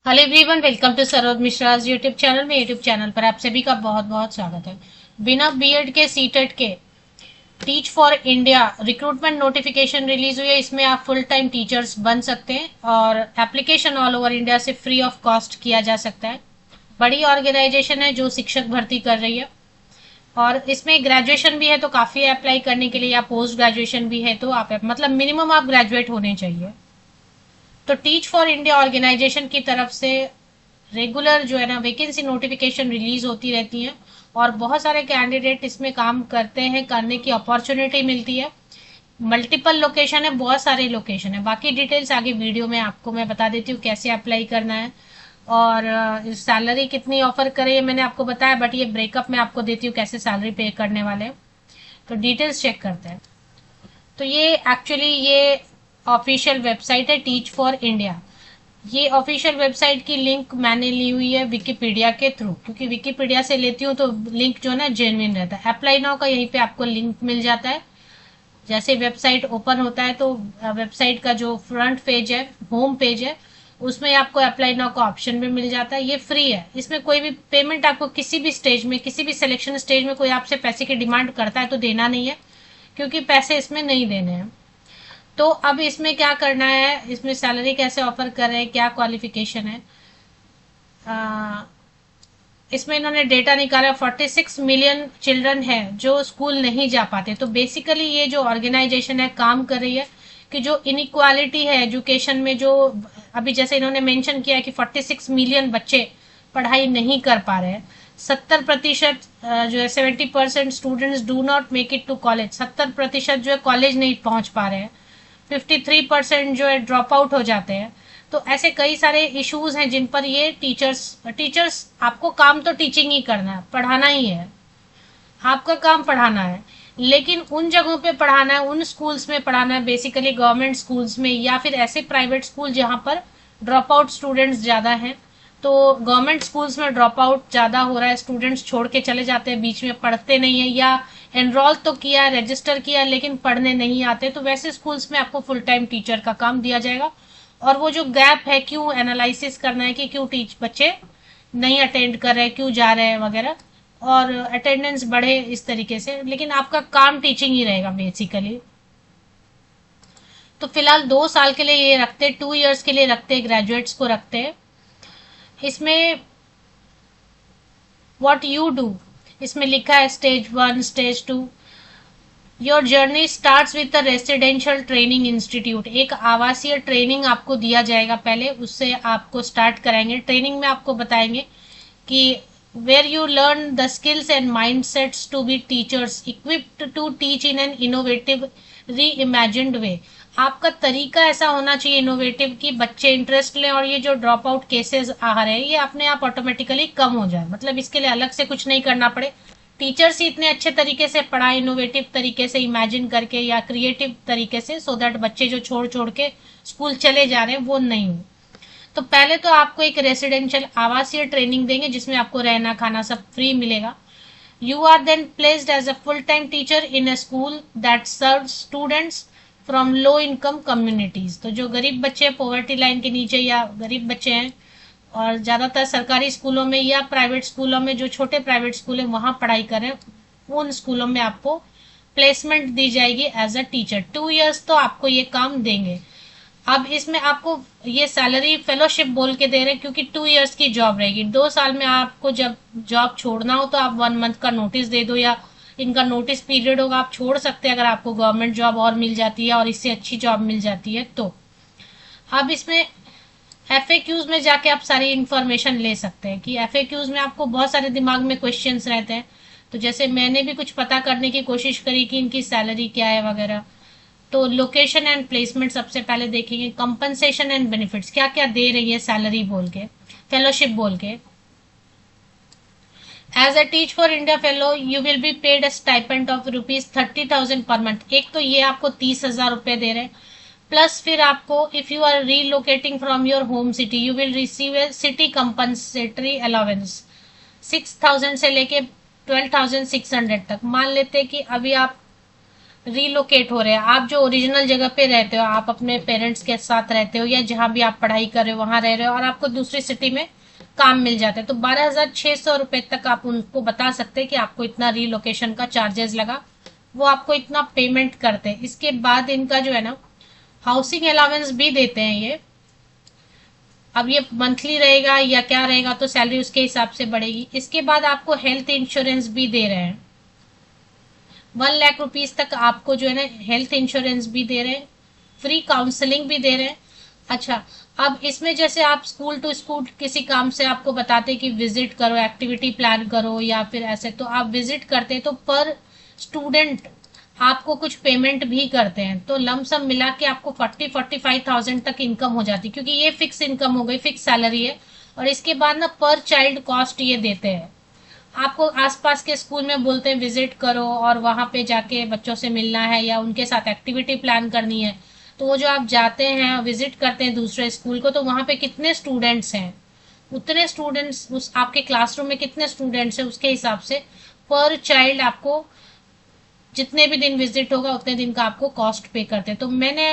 Hello everyone, welcome to Saroj Mishra's YouTube channel. में YouTube channel पर आप सभी का बहुत बहुत स्वागत है। बिना बीएड के सीटेट के teach For India recruitment notification release हुई है। इसमें आप फुल टाइम टीचर्स बन सकते हैं और एप्लीकेशन ऑल ओवर इंडिया से फ्री ऑफ कॉस्ट किया जा सकता है। बड़ी ऑर्गेनाइजेशन है जो शिक्षक भर्ती कर रही है और इसमें ग्रेजुएशन भी है तो काफ़ी है अप्लाई करने के लिए, या पोस्ट ग्रेजुएशन भी है तो आप मतलब मिनिमम आप ग्रेजुएट होने चाहिए। तो टीच फॉर इंडिया ऑर्गेनाइजेशन की तरफ से रेगुलर जो है ना वैकेंसी नोटिफिकेशन रिलीज होती रहती है और बहुत सारे कैंडिडेट इसमें काम करते हैं, करने की अपॉर्चुनिटी मिलती है। मल्टीपल लोकेशन है, बहुत सारे लोकेशन है। बाकी डिटेल्स आगे वीडियो में आपको मैं बता देती हूँ कैसे अप्लाई करना है और सैलरी कितनी ऑफर करे ये मैंने आपको बताया, बट ये ब्रेकअप में आपको देती हूँ कैसे सैलरी पे करने वाले हैं। तो डिटेल्स चेक करते हैं। तो ये एक्चुअली ये ऑफिशियल वेबसाइट है टीच फॉर इंडिया। ये ऑफिशियल वेबसाइट की लिंक मैंने ली हुई है विकिपीडिया के थ्रू, क्योंकि विकिपीडिया से लेती हूँ तो लिंक जो है ना जेन्युइन रहता है। अप्लाई नाउ का यहीं पे आपको लिंक मिल जाता है। जैसे वेबसाइट ओपन होता है तो वेबसाइट का जो फ्रंट पेज है, होम पेज है, उसमें आपको अप्लाई नाउ का ऑप्शन भी मिल जाता है। ये फ्री है, इसमें कोई भी पेमेंट आपको किसी भी स्टेज में, किसी भी सिलेक्शन स्टेज में कोई आपसे पैसे की डिमांड करता है तो देना नहीं है, क्योंकि पैसे इसमें नहीं देने हैं। तो अब इसमें क्या करना है, इसमें सैलरी कैसे ऑफर कर रहे हैं, क्या क्वालिफिकेशन है। आ, इसमें इन्होंने डेटा निकाला, 46 मिलियन चिल्ड्रन है जो स्कूल नहीं जा पाते। तो बेसिकली ये जो ऑर्गेनाइजेशन है काम कर रही है कि जो इनइक्वालिटी है एजुकेशन में, जो अभी जैसे इन्होंने मेंशन किया है कि 46 मिलियन बच्चे पढ़ाई नहीं कर पा रहे हैं। 70% जो है 70% students do not make it to college. 70% जो है कॉलेज नहीं पहुंच पा रहे हैं। 53% जो है ड्रॉप आउट हो जाते हैं। तो ऐसे कई सारे इश्यूज हैं जिन पर ये टीचर्स आपको काम तो टीचिंग ही करना है, पढ़ाना ही है, आपका काम पढ़ाना है। लेकिन उन जगहों पे पढ़ाना है, उन स्कूल्स में पढ़ाना है, बेसिकली गवर्नमेंट स्कूल्स में या फिर ऐसे प्राइवेट स्कूल जहां पर ड्रॉप आउट स्टूडेंट्स ज़्यादा हैं। तो गवर्नमेंट स्कूल्स में ड्रॉप आउट ज़्यादा हो रहा है, स्टूडेंट्स छोड़ के चले जाते हैं, बीच में पढ़ते नहीं है, या एनरोल तो किया है, रजिस्टर किया है, लेकिन पढ़ने नहीं आते। तो वैसे स्कूल्स में आपको फुल टाइम टीचर का काम दिया जाएगा और वो जो गैप है क्यों एनालिसिस करना है कि क्यों बच्चे नहीं अटेंड कर रहे हैं, क्यों जा रहे हैं वगैरह, और अटेंडेंस बढ़े इस तरीके से। लेकिन आपका काम टीचिंग ही रहेगा बेसिकली। तो फिलहाल 2 साल के लिए ये रखते, 2 इयर्स के लिए रखते, ग्रेजुएट्स को रखते हैं। इसमें व्हाट यू डू, इसमें लिखा है stage 1, stage 2। Your journey starts with the residential training institute. एक आवासीय ट्रेनिंग आपको दिया जाएगा, पहले उससे आपको स्टार्ट कराएंगे। ट्रेनिंग में आपको बताएंगे कि where you learn the skills and mindsets to be teachers equipped to teach in an innovative reimagined way. आपका तरीका ऐसा होना चाहिए इनोवेटिव कि बच्चे इंटरेस्ट लें और ये जो ड्रॉप आउट केसेस आ रहे हैं ये अपने आप ऑटोमेटिकली कम हो जाए। मतलब इसके लिए अलग से कुछ नहीं करना पड़े, टीचर्स ही इतने अच्छे तरीके से पढ़ाए, इनोवेटिव तरीके से इमेजिन करके या क्रिएटिव तरीके से, सो दैट बच्चे जो छोड़ छोड़ के स्कूल चले जा रहे हैं वो नहीं हो। तो पहले तो आपको एक रेसिडेंशियल आवासीय ट्रेनिंग देंगे जिसमें आपको रहना खाना सब फ्री मिलेगा। You are then placed as a full time teacher in a school that serve students from low income communities. तो जो गरीब बच्चे पॉवर्टी लाइन के नीचे या गरीब बच्चे हैं, और ज़्यादातर सरकारी स्कूलों में या प्राइवेट स्कूलों में, जो छोटे प्राइवेट स्कूल हैं वहाँ पढ़ाई करें, उन स्कूलों में आपको प्लेसमेंट दी जाएगी एज अ टीचर। 2 इयर्स तो आपको ये काम देंगे। अब इसमें आपको ये सैलरी फेलोशिप बोल के दे रहे हैं क्योंकि 2 इयर्स की जॉब रहेगी। 2 साल में आपको जब जॉब छोड़ना हो तो आप 1 मंथ का नोटिस दे दो, या इनका नोटिस पीरियड होगा, आप छोड़ सकते हैं अगर आपको गवर्नमेंट जॉब और मिल जाती है और इससे अच्छी जॉब मिल जाती है तो। अब इसमें एफएक्यूज में जाके आप सारी इंफॉर्मेशन ले सकते हैं कि एफएक्यूज में आपको बहुत सारे दिमाग में क्वेश्चंस रहते हैं। तो जैसे मैंने भी कुछ पता करने की कोशिश करी कि इनकी सैलरी क्या है वगैरह। तो लोकेशन एंड प्लेसमेंट सबसे पहले देखेंगे, कंपनसेशन एंड बेनिफिट्स क्या क्या दे रही है सैलरी बोल के, फेलोशिप बोल के। As a Teach For India fellow you will be paid a stipend of ₹30,000 per month. एक तो ये आपको 30,000 रुपए दे रहे हैं, प्लस फिर आपको if you are relocating from your home city you will receive a city compensatory allowance 6,000 से लेके 12,600 तक। मान लेते हैं कि अभी आप रीलोकेट हो रहे हैं, आप जो ओरिजिनल जगह पे रहते हो, आप अपने पेरेंट्स के साथ रहते हो या जहां भी आप पढ़ाई कर रहे हो वहां रह रहे हो और आपको दूसरी सिटी में काम मिल जाता है, तो 12,600 रुपए तक आप उनको बता सकते हैं कि आपको इतना रीलोकेशन का चार्जेस लगा, वो आपको इतना पेमेंट करते हैं। इसके बाद इनका जो है ना हाउसिंग अलाउंस भी देते हैं ये। अब ये मंथली रहेगा या क्या रहेगा तो सैलरी उसके हिसाब से बढ़ेगी। इसके बाद आपको हेल्थ इंश्योरेंस भी दे रहे हैं, 1 लाख रुपीज तक आपको जो है ना हेल्थ इंश्योरेंस भी दे रहे हैं, फ्री काउंसलिंग भी दे रहे हैं। अच्छा, अब इसमें जैसे आप स्कूल टू स्कूल किसी काम से आपको बताते कि विजिट करो, एक्टिविटी प्लान करो या फिर ऐसे, तो आप विजिट करते तो पर स्टूडेंट आपको कुछ पेमेंट भी करते हैं, तो लम सम मिला के आपको 40-45,000 तक इनकम हो जाती है, क्योंकि ये फिक्स इनकम हो गई, फिक्स सैलरी है। और इसके बाद ना पर चाइल्ड कॉस्ट ये देते हैं, आपको आसपास के स्कूल में बोलते हैं विजिट करो और वहां पे जाके बच्चों से मिलना है या उनके साथ एक्टिविटी प्लान करनी है, तो वो जो आप जाते हैं विजिट करते हैं दूसरे स्कूल को, तो वहां पे कितने स्टूडेंट्स हैं, उतने स्टूडेंट्स उस आपके क्लासरूम में कितने स्टूडेंट्स हैं उसके हिसाब से पर चाइल्ड आपको जितने भी दिन विजिट होगा उतने दिन का आपको कॉस्ट पे करते हैं। तो मैंने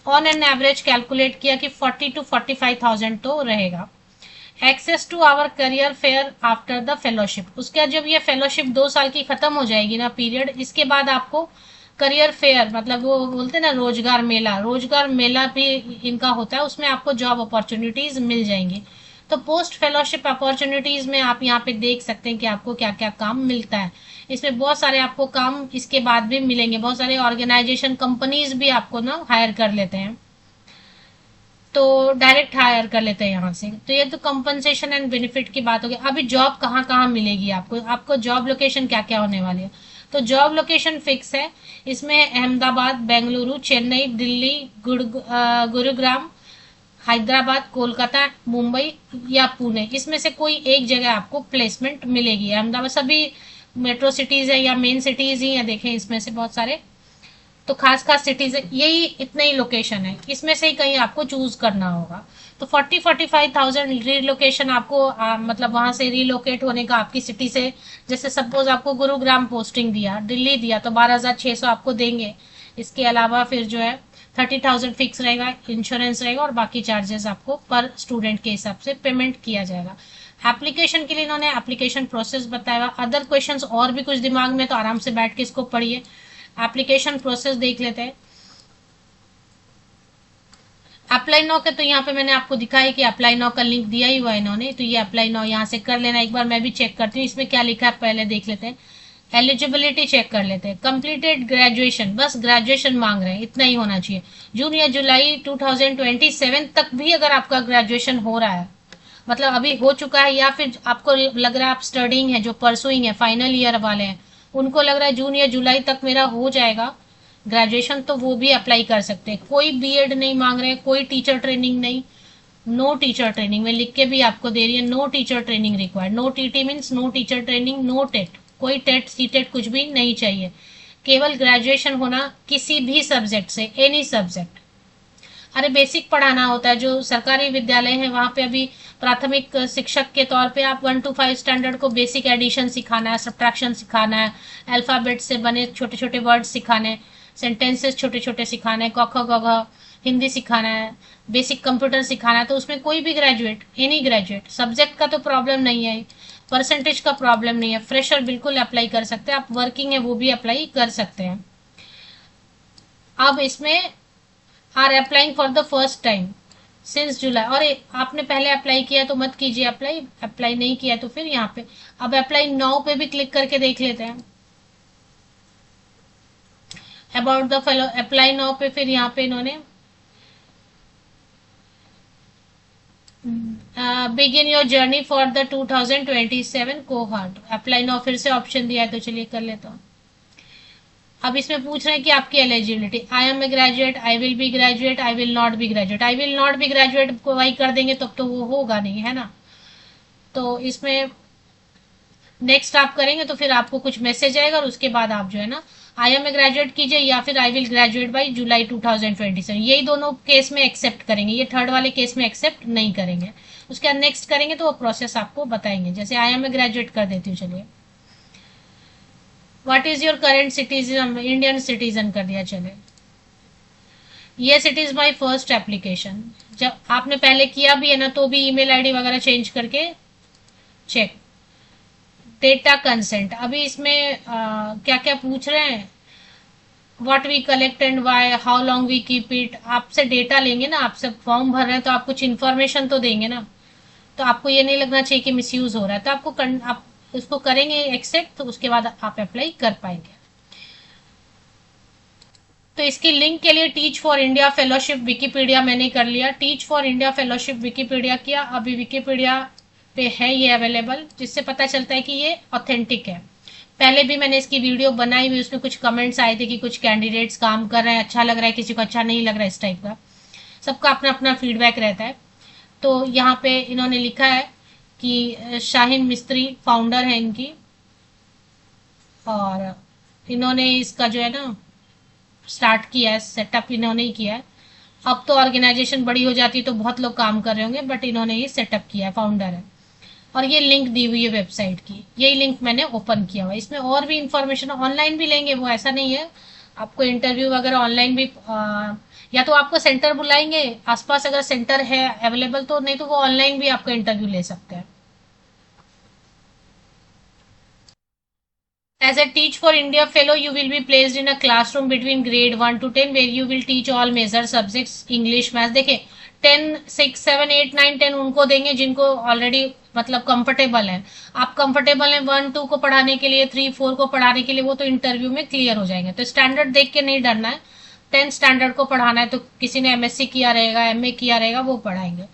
ऑन एन एवरेज कैलकुलेट किया कि 40-45,000 तो रहेगा। Access to our career fair after the fellowship, उसके बाद जब ये फेलोशिप 2 साल की खत्म हो जाएगी ना पीरियड, इसके बाद आपको करियर फेयर मतलब वो बोलते हैं ना रोजगार मेला भी इनका होता है, उसमें आपको जॉब अपॉर्चुनिटीज मिल जाएंगी। तो पोस्ट फेलोशिप अपॉर्चुनिटीज में आप यहाँ पे देख सकते हैं कि आपको क्या क्या काम मिलता है। इसमें बहुत सारे आपको काम इसके बाद भी मिलेंगे, बहुत सारे ऑर्गेनाइजेशन कंपनीज भी आपको ना हायर कर लेते हैं, तो डायरेक्ट हायर कर लेते हैं यहाँ से। तो ये तो कंपनसेशन एंड बेनिफिट की बात होगी। अभी जॉब कहाँ कहाँ मिलेगी आपको, आपको जॉब लोकेशन क्या क्या होने वाली है, तो जॉब लोकेशन फिक्स है इसमें अहमदाबाद, बेंगलुरु, चेन्नई, दिल्ली, गुरुग्राम, हैदराबाद, कोलकाता, मुंबई या पुणे, इसमें से कोई एक जगह आपको प्लेसमेंट मिलेगी। अहमदाबाद सभी मेट्रो सिटीज है या मेन सिटीज ही है, देखें इसमें से बहुत सारे तो खास खास सिटीज है, यही इतने ही लोकेशन है, इसमें से ही कहीं आपको चूज करना होगा। तो 40-45,000 रीलोकेशन आपको मतलब वहां से रीलोकेट होने का आपकी सिटी से, जैसे सपोज आपको गुरुग्राम पोस्टिंग दिया, दिल्ली दिया, तो 12,600 आपको देंगे। इसके अलावा फिर जो है 30,000 फिक्स रहेगा, इंश्योरेंस रहेगा और बाकी चार्जेस आपको पर स्टूडेंट के हिसाब से पेमेंट किया जाएगा। एप्लीकेशन के लिए इन्होंने एप्लीकेशन प्रोसेस बताया। अदर क्वेश्चंस और भी कुछ दिमाग में तो आराम से बैठ के इसको पढ़िए। एप्लीकेशन प्रोसेस देख लेते हैं। अप्लाई नाउ के तो यहाँ पे मैंने आपको दिखाया कि अप्लाई नाउ का लिंक दिया ही हुआ है इन्होंने, तो ये अप्लाई नाउ यहाँ से कर लेना। एक बार मैं भी चेक करती हूँ इसमें क्या लिखा है, पहले देख लेते हैं। एलिजिबिलिटी चेक कर लेते हैं। कंप्लीटेड ग्रेजुएशन, बस ग्रेजुएशन मांग रहे हैं, इतना ही होना चाहिए। जून या जुलाई 2027 तक भी अगर आपका ग्रेजुएशन हो रहा है, मतलब अभी हो चुका है या फिर आपको लग रहा है आप स्टडिंग है, जो परसुइंग है, फाइनल ईयर वाले हैं, उनको लग रहा है जून या जुलाई तक मेरा हो जाएगा ग्रेजुएशन, तो वो भी अप्लाई कर सकते हैं। कोई बीएड नहीं मांग रहे हैं, कोई टीचर ट्रेनिंग नहीं, नो टीचर ट्रेनिंग, मैं लिख के भी आपको दे रही है, no teacher training required. No TT means no teacher training, no TET, कोई टेट सीटेट कुछ भी नहीं चाहिए, केवल ग्रेजुएशन होना किसी भी सब्जेक्ट से, एनी सब्जेक्ट। अरे बेसिक पढ़ाना होता है, जो सरकारी विद्यालय है वहां पे अभी प्राथमिक शिक्षक के तौर पे आप 1 to 5 स्टैंडर्ड को बेसिक एडिशन सिखाना है, सब्ट्रैक्शन सिखाना है, अल्फाबेट से बने छोटे छोटे वर्ड सिखाने, सेंटेंसेस छोटे छोटे सिखाने, क ख ग घ हिंदी सिखाना है, बेसिक कंप्यूटर सिखाना है, तो उसमें कोई भी ग्रेजुएट, एनी ग्रेजुएट, सब्जेक्ट का तो प्रॉब्लम नहीं है, परसेंटेज का प्रॉब्लम नहीं है, फ्रेशर बिल्कुल अप्लाई कर सकते हैं, आप वर्किंग है वो भी अप्लाई कर सकते हैं। अब इसमें are applying for the first time since July, और आपने पहले अप्लाई किया तो मत कीजिए अप्लाई, अप्लाई नहीं किया तो फिर यहाँ पे अब अप्लाई नाउ पे भी क्लिक करके देख लेते हैं। About the fellow, apply now पे फिर यहाँ पे इन्होंने begin your journey for the 2027 cohort, apply now फिर से ऑप्शन दिया है, तो चलिए कर लेता हूँ। अब इसमें पूछ रहे हैं कि आपकी eligibility, I am a graduate, I will be graduate, I will not be graduate. I will not be graduate को वही कर देंगे तब तो वो होगा नहीं, है ना। तो इसमें नेक्स्ट आप करेंगे तो फिर आपको कुछ मैसेज आएगा और उसके बाद आप जो है ना आई एम ए ग्रेजुएट कीजिए या फिर आई विल ग्रेजुएट बाई जुलाई 2027, यही दोनों केस में एक्सेप्ट करेंगे, ये थर्ड वाले केस में एक्सेप्ट नहीं करेंगे। उसके बाद नेक्स्ट करेंगे तो वो प्रोसेस आपको बताएंगे। जैसे आई एम ए ग्रेजुएट कर देती हूँ, चलिए what is your current citizen, Indian citizen कर दिया। चले, yes it is my first application. जब आपने पहले किया भी है ना तो भी ईमेल आईडी वगैरह चेंज करके चेक। डेटा कंसेंट, अभी इसमें क्या क्या पूछ रहे हैं, what we collect and why, how long we keep it. आपसे डेटा लेंगे ना, आपसे फॉर्म भर रहे हैं तो आप कुछ इन्फॉर्मेशन तो देंगे ना, तो आपको ये नहीं लगना चाहिए कि मिसयूज हो रहा है, तो आप उसको करेंगे एक्सेप्ट, तो उसके बाद आप अप्लाई कर पाएंगे। तो इसकी लिंक के लिए teach For India fellowship Wikipedia मैंने कर लिया, teach For India fellowship Wikipedia किया, अभी विकीपीडिया पे है ये अवेलेबल, जिससे पता चलता है कि ये ऑथेंटिक है। पहले भी मैंने इसकी वीडियो बनाई हुई, उसमें कुछ कमेंट्स आए थे कि कुछ कैंडिडेट्स काम कर रहे हैं, अच्छा लग रहा है, किसी को अच्छा नहीं लग रहा है, इस टाइप का सबका अपना अपना फीडबैक रहता है। तो यहाँ पे इन्होंने लिखा है कि शाहीन मिस्त्री फाउंडर है इनकी, और इन्होंने इसका जो है ना स्टार्ट किया है, सेटअप इन्होंने ही किया है। अब तो ऑर्गेनाइजेशन बड़ी हो जाती है तो बहुत लोग काम कर रहे होंगे, बट इन्होंने ही सेटअप किया है, फाउंडर है। और ये लिंक दी हुई है वेबसाइट की, यही लिंक मैंने ओपन किया हुआ है। इसमें और भी इंफॉर्मेशन ऑनलाइन भी लेंगे, वो ऐसा नहीं है। आपको इंटरव्यू वगैरह ऑनलाइन भी या तो आपको सेंटर बुलाएंगे, आसपास अगर सेंटर है अवेलेबल तो, नहीं तो वो ऑनलाइन भी आपका इंटरव्यू ले सकते हैं। As a Teach for India fellow, you will be placed in a classroom between grade 1 to 10 where you will teach all major subjects English, Math। देखें 10, 6, 7, 8, 9, 10 उनको देंगे जिनको ऑलरेडी मतलब कंफर्टेबल है। आप कंफर्टेबल हैं 1, 2 को पढ़ाने के लिए, 3, 4 को पढ़ाने के लिए, वो तो इंटरव्यू में क्लियर हो जाएंगे। तो स्टैंडर्ड देख के नहीं डरना है। 10 स्टैंडर्ड को पढ़ाना है तो किसी ने एमएससी किया रहेगा, एमए किया रहेगा, वो पढ़ाएंगे।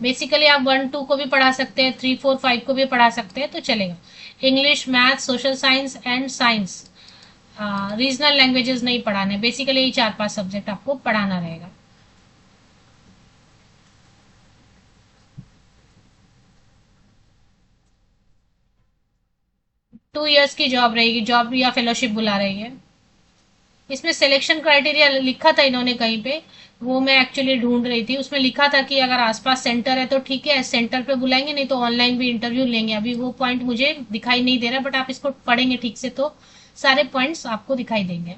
बेसिकली आप 1, 2 को भी पढ़ा सकते हैं, 3, 4, 5 को भी पढ़ा सकते हैं, तो चलेगा। English, math, social science and science, regional languages नहीं पढ़ाने, बेसिकली यही 4-5 सब्जेक्ट आपको पढ़ाना रहेगा। टू ईयर्स की जॉब रहेगी, जॉब या फेलोशिप बुला रही है। इसमें सिलेक्शन क्राइटेरिया लिखा था इन्होंने कहीं पे, वो मैं एक्चुअली ढूंढ रही थी, उसमें लिखा था कि अगर आसपास सेंटर है तो ठीक है, सेंटर पे बुलाएंगे, नहीं तो ऑनलाइन भी इंटरव्यू लेंगे। अभी वो पॉइंट मुझे दिखाई नहीं दे रहा, बट आप इसको पढ़ेंगे ठीक से तो सारे पॉइंट्स आपको दिखाई देंगे।